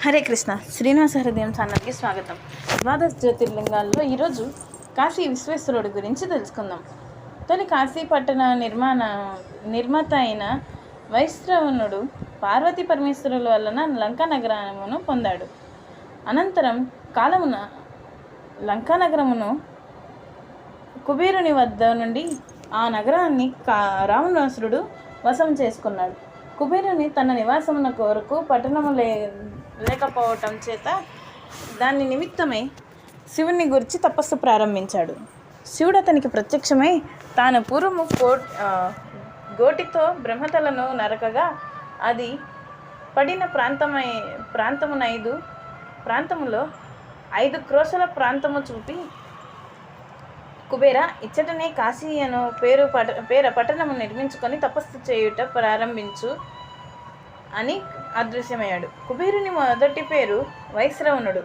హరే కృష్ణ. శ్రీనివాస హృదయం ఛానల్కి స్వాగతం. ద్వాదశ జ్యోతిర్లింగాల్లో ఈరోజు కాశీ విశ్వేశ్వరుడు గురించి తెలుసుకుందాం. తొలి కాశీ పట్టణ నిర్మాత అయిన వైశ్రవణుడు పార్వతీ పరమేశ్వరుల వలన లంకా నగరమును పొందాడు. అనంతరం కాలమున లంకా నగరమును కుబేరుని వద్ద నుండి ఆ నగరాన్ని రావణాసురుడు వశం చేసుకున్నాడు. కుబేరుని తన నివాసమున కొరకు పట్టణము లేకపోవటం చేత దాని నిమిత్తమై శివుని గురించి తపస్సు ప్రారంభించాడు. శివుడు అతనికి ప్రత్యక్షమై తాను పూర్వము గోటితో బ్రహ్మతలను నరకగా అది పడిన ప్రాంతములో 5 క్రోశల ప్రాంతము చూపి, కుబేర, ఇచ్చటనే కాశీ అను పేర పట్టణము నిర్మించుకొని తపస్సు చేయుట ప్రారంభించు అని అదృశ్యమయ్యాడు. కుబేరుని మొదటి పేరు వైశ్రవణుడు.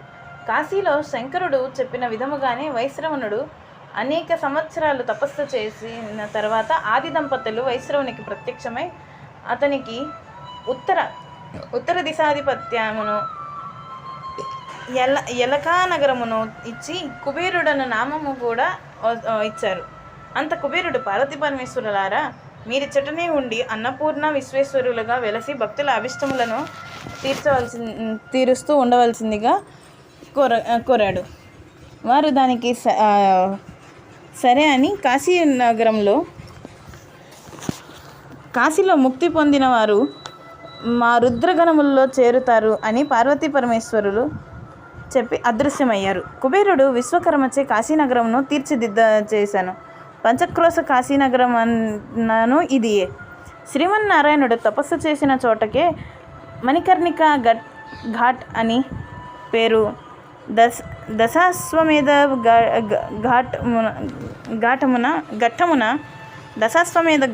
కాశీలో శంకరుడు చెప్పిన విధముగానే వైశ్రవణుడు అనేక సంవత్సరాలు తపస్సు చేసిన తర్వాత ఆది దంపతులు వైశ్రవునికి ప్రత్యక్షమై అతనికి ఉత్తర దిశాధిపత్యమును ఎలకా నగరమును ఇచ్చి కుబేరుడను నామము కూడా ఇచ్చారు. అంత కుబేరుడు, పార్వతీ పరమేశ్వరులారా, మీరిచ్చటనే ఉండి అన్నపూర్ణ విశ్వేశ్వరులుగా వెలసి భక్తుల అభిష్టములను తీరుస్తూ ఉండవలసిందిగా కోరాడు. వారు దానికి సరే అని కాశీలో ముక్తి పొందిన వారు మా రుద్రగణముల్లో చేరుతారు అని పార్వతీ పరమేశ్వరులు చెప్పి అదృశ్యమయ్యారు. కుబేరుడు విశ్వకర్మచే కాశీనగరమును చేశాను. పంచక్రోశ కాశీనగరం అన్నాను ఇదియే. శ్రీమన్నారాయణుడు తపస్సు చేసిన చోటకే మణికర్ణిక ఘాట్ అని పేరు. దశాశ్వమేధ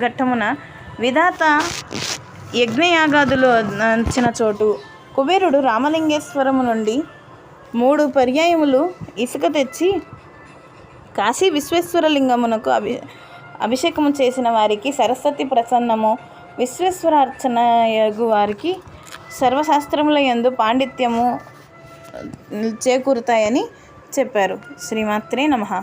ఘట్టమున విధాత యజ్ఞయాగాదులు వచ్చిన చోటు. కుబేరుడు రామలింగేశ్వరము నుండి 3 పర్యాయములు ఇసుక తెచ్చి కాశీ విశ్వేశ్వరలింగమునకు అభిషేకము చేసిన వారికి సరస్వతి ప్రసన్నము, విశ్వేశ్వరార్చనయగు వారికి సర్వశాస్త్రముల యందు పాండిత్యము చేకూరుతాయని చెప్పారు. శ్రీమాత్రే నమః.